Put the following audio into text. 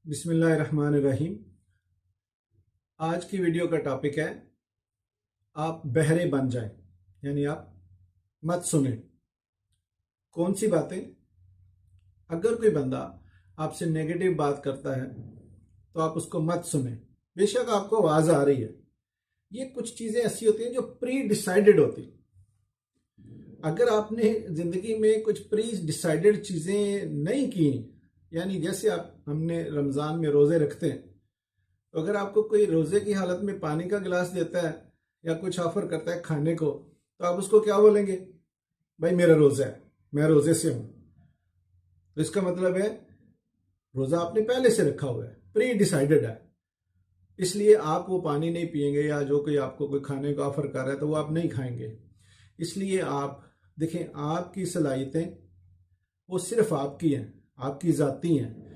बिस्मिल्लाहिर्रहमानिर्रहीम। आज की वीडियो का टॉपिक है आप बहरे बन जाएं, यानी आप मत सुने। कौन सी बातें? अगर कोई बंदा आपसे नेगेटिव बात करता है तो आप उसको मत सुने। बेशक आपको आवाज आ रही है, ये कुछ चीजें ऐसी होती हैं जो प्री डिसाइडेड होती। अगर आपने जिंदगी में कुछ प्री डिसाइडेड चीजें नहीं की, यानी जैसे हमने रमजान में रोजे रखते हैं, तो अगर आपको कोई रोजे की हालत में पानी का गिलास देता है या कुछ ऑफर करता है खाने को, तो आप उसको क्या बोलेंगे? भाई मेरा रोजा है, मैं रोजे से हूं। तो इसका मतलब है रोजा आपने पहले से रखा हुआ है, प्री डिसाइडेड है। इसलिए आप वो पानी नहीं पिएंगे, या जो कोई आपको कोई खाने का ऑफर कर रहा है तो वो आप नहीं खाएंगे। इसलिए आप देखें, आपकी सलाहियतें वो सिर्फ आपकी हैं, आपकी ज़ाती हैं।